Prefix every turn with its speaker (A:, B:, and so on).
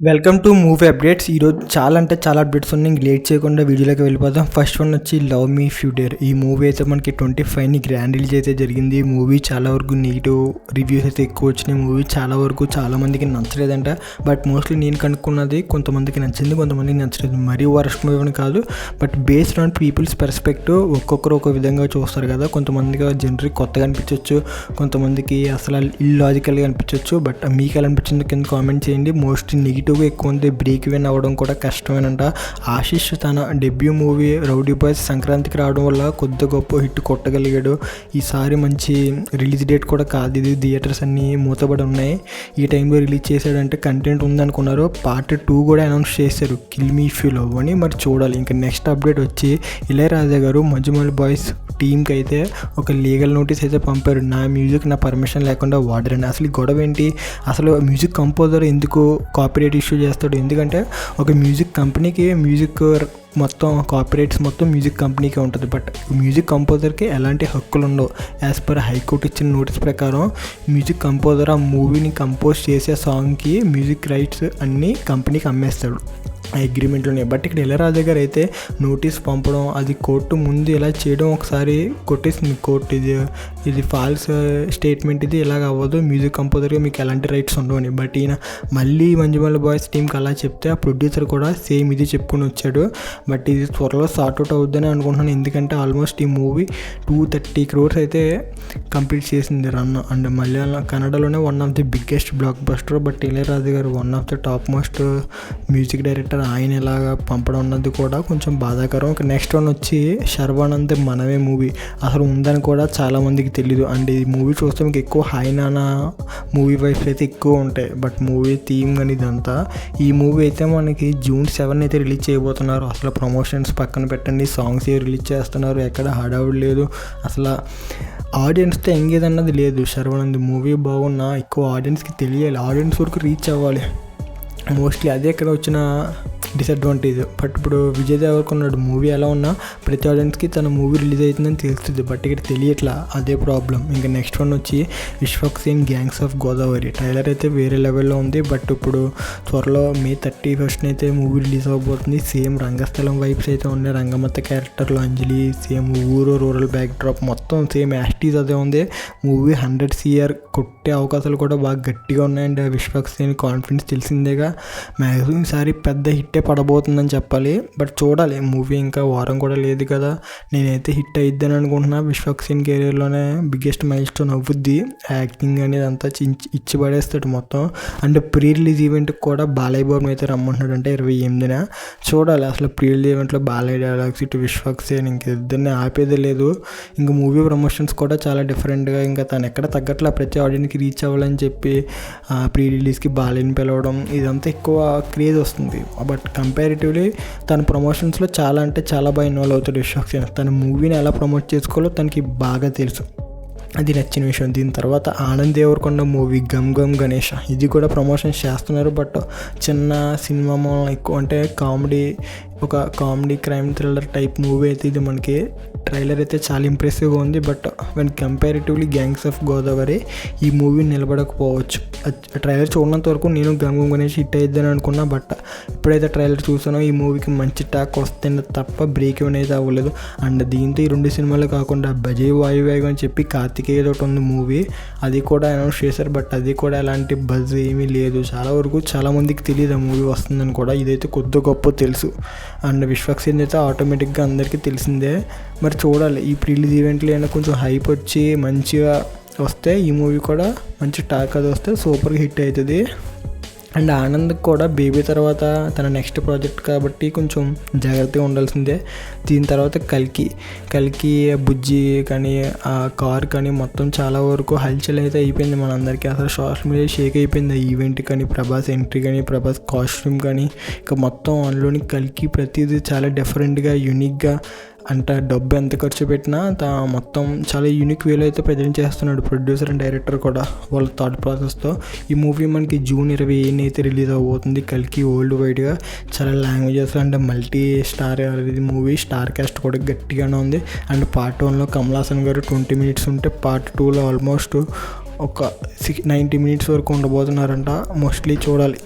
A: Welcome to movie updates. ఈరోజు చాలా updates ఉన్నాయి. ఇంక లేట్ చేయకుండా వీడియోలోకి వెళ్ళిపోదాం. ఫస్ట్ వన్ వచ్చి love me if you dare. ఈ మూవీ అయితే మనకి 25ని గ్రాండ్ రిలీజ్ అయితే జరిగింది. ఈ మూవీ చాలా వరకు నెగిటివ్ రివ్యూస్ అయితే ఎక్కువ వచ్చినాయి. మూవీ చాలా వరకు చాలా మందికి నచ్చలేదంట. బట్ మోస్ట్లీ నేను కనుక్కున్నది కొంతమందికి నచ్చింది, కొంతమందికి నచ్చలేదు. మరీ వరస్ట్ మూవీ అని కాదు, but based on people's perspective ఒక్కొక్కరు ఒక విధంగా చూస్తారు కదా. కొంతమందికి జనరల్ కొత్తగా అనిపించవచ్చు, కొంతమందికి అసలు ఇల్లాజికల్గా అనిపించవచ్చు. బట్ మీకు ఎలా అనిపించింది కింద కామెంట్ చేయండి. మోస్ట్లీ నెగిటివ్ ఎక్కువ ఉంది. బ్రేక్ ఈవెన్ అవ్వడం కూడా కష్టమేనంట. ఆశీష్ తన డెబ్యూ మూవీ రౌడీ బాయ్స్ సంక్రాంతికి రావడం వల్ల కొద్ది గొప్ప హిట్ కొట్టగలిగాడు. ఈసారి మంచి రిలీజ్ డేట్ కూడా కాదు ఇది. థియేటర్స్ అన్నీ మూతబడి ఉన్నాయి. ఈ టైంలో రిలీజ్ చేశాడంటే కంటెంట్ ఉందనుకున్నారు. పార్ట్ 2 కూడా అనౌన్స్ చేశారు, kill me if you love అని. మరి చూడాలి. ఇంకా నెక్స్ట్ అప్డేట్ వచ్చి ఇళయరాజా గారు మంజుమల్ బాయ్స్ టీంకి అయితే ఒక లీగల్ నోటీస్ అయితే పంపారు. నా మ్యూజిక్ నా పర్మిషన్ లేకుండా వాడరని. అసలు ఈ గొడవ ఏంటి? అసలు మ్యూజిక్ కంపోజర్ ఎందుకు కాపీరైట్ ఇష్యూ చేస్తాడు? ఎందుకంటే ఒక మ్యూజిక్ కంపెనీకి మ్యూజిక్ మొత్తం కాపీరైట్స్ మొత్తం మ్యూజిక్ కంపెనీకే ఉంటుంది. బట్ మ్యూజిక్ కంపోజర్కి ఎలాంటి హక్కులు ఉండవు. యాజ్ పర్ హైకోర్టు ఇచ్చిన నోటీస్ ప్రకారం మ్యూజిక్ కంపోజర్ ఆ మూవీని కంపోజ్ చేసే సాంగ్కి మ్యూజిక్ రైట్స్ అన్నీ కంపెనీకి అమ్మేస్తాడు ఆ అగ్రిమెంట్లోనే. బట్ ఇక్కడ ఇళయరాజా గారు అయితే నోటీస్ పంపడం, అది కోర్టు ముందు ఇలా చేయడం ఒకసారి కొట్టేసింది కోర్టు. ఇది ఫాల్స్ స్టేట్మెంట్, ఇది ఇలాగ అవ్వదు, మ్యూజిక్ కంపోజర్గా మీకు ఎలాంటి రైట్స్ ఉండవని. బట్ ఈయన మళ్ళీ మంజుమల్ బాయ్స్ టీంకి అలా చెప్తే ఆ ప్రొడ్యూసర్ కూడా సేమ్ ఇది చెప్పుకొని వచ్చాడు. బట్ ఇది త్వరలో సార్ట్అవుట్ అవుద్దని అనుకుంటున్నాను. ఎందుకంటే ఆల్మోస్ట్ ఈ మూవీ 230 crores అయితే కంప్లీట్ చేసింది రన్. అండ్ కన్నడలోనే one of the biggest blockbuster. But Ilaiyaraaja garu one of the topmost music director, ఆయన ఇలాగా పంపడం అన్నది కూడా కొంచెం బాధాకరం. నెక్స్ట్ వన్ వచ్చి శర్వానంద్ మనమే మూవీ అసలు ఉందని కూడా చాలామందికి తెలీదు. అండ్ ఈ మూవీ చూస్తే మీకు ఎక్కువ హైనానా మూవీ వైఫ్స్ అయితే ఎక్కువ ఉంటాయి. బట్ మూవీ థీమ్ కానీ ఇదంతా. ఈ మూవీ అయితే మనకి June 7 అయితే రిలీజ్ చేయబోతున్నారు. అసలు ప్రమోషన్స్ పక్కన పెట్టండి, సాంగ్స్ ఏ రిలీజ్ చేస్తున్నారు, ఎక్కడ హడావుడి లేదు. అసలు ఆడియన్స్తో ఎంగేజ్ అన్నది లేదు. శర్వానంద్ మూవీ బాగున్నా ఎక్కువ ఆడియన్స్కి తెలియాలి, ఆడియన్స్ వరకు రీచ్ అవ్వాలి. మోస్ట్లీ అదే ఇక్కడ వచ్చిన డిసడ్వాంటేజ్. బట్ ఇప్పుడు విజయ్ దేవరకొండ మూవీ ఎలా ఉన్నా ప్రతి ఆడియన్స్కి తన మూవీ రిలీజ్ అవుతుందని తెలుస్తుంది. బట్ ఇక్కడ తెలియట్లా, అదే ప్రాబ్లం. ఇంకా నెక్స్ట్ వన్ వచ్చి Vishwak Sen gangs of Godavari. Trailer అయితే వేరే లెవెల్లో ఉంది. బట్ ఇప్పుడు త్వరలో May 31st అయితే మూవీ రిలీజ్ అవ్వబోతుంది. సేమ్ రంగస్థలం వైబ్స్ అయితే ఉన్నాయి. రంగమత్త క్యారెక్టర్లో అంజలి, సేమ్ ఊరు రూరల్ బ్యాక్ డ్రాప్ మొత్తం సేమ్ యాక్టీస్ అదే ఉంది. మూవీ 100 crore కొట్టే అవకాశాలు కూడా బాగా గట్టిగా ఉన్నాయండి. విశ్వక్ సేన్ కాన్ఫిడెన్స్ తెలిసిందేగా. మ్యాక్సిమం ఈసారి పెద్ద హిట్టే పడబోతుందని చెప్పాలి. బట్ చూడాలి, మూవీ ఇంకా వారం కూడా లేదు కదా. నేనైతే హిట్ అయిద్దని అనుకుంటున్నా. విశ్వక్ సేన్ కెరీర్లోనే బిగ్గెస్ట్ మైల్ స్టోన్ అవుద్ది. యాక్టింగ్ అనేది అంతా ఇచ్చి పడేస్తాడు మొత్తం. అండ్ ప్రీ రిలీజ్ ఈవెంట్కి కూడా బాలయ్య బాబుని అయితే రమ్మంటున్నాడు అంటే 28న. చూడాలి అసలు ప్రీ రిలీజ్ ఈవెంట్లో బాలయ్య డైలాగ్స్, ఇటు విశ్వక్ సేన్, ఇంక ఇద్దరిని ఆపేదే లేదు. ఇంకా మూవీ ప్రమోషన్స్ కూడా చాలా డిఫరెంట్గా, ఇంకా తను ఎక్కడ తగ్గట్లా ప్రతి ఆడియన్కి రీచ్ అవ్వాలని చెప్పి ప్రీ రిలీజ్కి బాలయ్యని పిలవడం, ఇదంతా ఎక్కువ క్రేజ్ వస్తుంది. బట్ కంపారిటివ్లీ తన ప్రమోషన్స్లో చాలా అంటే చాలా బాగా ఇన్వాల్వ్ అవుతాడు విశ్వక్ సేన్. తన మూవీని ఎలా ప్రమోట్ చేసుకోవాలో తనకి బాగా తెలుసు, అది నచ్చిన విషయం. దీని తర్వాత ఆనంద్ దేవరకొండ మూవీ గమ్ గమ్ గణేష్, ఇది కూడా ప్రమోషన్స్ చేస్తున్నారు. బట్ చిన్న సినిమా ఎక్కువ అంటే ఒక comedy crime thriller type movie అయితే ఇది. మనకి ట్రైలర్ అయితే చాలా ఇంప్రెసివ్గా ఉంది. But when comparatively gangs of Godavari ఈ మూవీ నిలబడకపోవచ్చు. ట్రైలర్ చూడనంత వరకు నేను గమ్ గమ్ గణేష్ హిట్ అయిద్దని అనుకున్నా. బట్ ఎప్పుడైతే ట్రైలర్ చూసానో ఈ మూవీకి మంచి టాక్ వస్తుంది తప్ప బ్రేక్ ఈవెన్ అయితే అవ్వలేదు. అండ్ దీంతో ఈ 2 సినిమాలు కాకుండా బజయ్ వాయువేగం అని చెప్పి కార్తికేయ ఒకటి ఉంది మూవీ, అది కూడా అనౌన్స్ చేశారు. బట్ అది కూడా ఎలాంటి బజ్ ఏమీ లేదు. చాలా వరకు చాలామందికి తెలియదు ఆ మూవీ వస్తుందని కూడా. ఇదైతే కొద్ది గొప్ప తెలుసు. అండ్ విశ్వక్ సేన్ అయితే ఆటోమేటిక్గా అందరికీ తెలిసిందే. మరి చూడాలి, ఈ ప్రీ రిలీజ్ ఈవెంట్లో అయినా కొంచెం హైప్ వచ్చి మంచిగా వస్తే ఈ మూవీ కూడా మంచి టాక్ అది వస్తే సూపర్గా హిట్ అవుతుంది. అండ్ ఆనంద్ కూడా బేబీ తర్వాత తన నెక్స్ట్ ప్రాజెక్ట్ కాబట్టి కొంచెం జాగ్రత్తగా ఉండాల్సిందే. దీని తర్వాత కల్కి బుజ్జి కానీ ఆ కార్ కానీ మొత్తం చాలా వరకు హల్చల్ అయితే అయిపోయింది మనందరికీ. అసలు సోషల్ మీడియా షేక్ అయిపోయింది. ఆ ఈవెంట్ కానీ, ప్రభాస్ ఎంట్రీ కానీ, ప్రభాస్ కాస్ట్యూమ్ కానీ, ఇంకా మొత్తం అందులోని కల్కి ప్రతిదీ చాలా డిఫరెంట్గా యూనిక్గా. అంటే డబ్బు ఎంత ఖర్చు పెట్టినా మొత్తం చాలా యూనిక్ వేలో అయితే ప్రజెంట్ చేస్తున్నాడు ప్రొడ్యూసర్ అండ్ డైరెక్టర్ కూడా వాళ్ళ థాట్ ప్రాసెస్తో. ఈ మూవీ మనకి June 28 అయితే రిలీజ్ అవబోతుంది. కల్కి వరల్డ్ వైడ్గా చాలా languages and multi star movie. Star cast కూడా గట్టిగానే ఉంది. అండ్ పార్ట్ 1లో కమల్ హాసన్ గారు 20 minutes ఉంటే పార్ట్ 2లో ఆల్మోస్ట్ ఒక 90 minutes వరకు ఉండబోతున్నారంట. మోస్ట్లీ చూడాలి.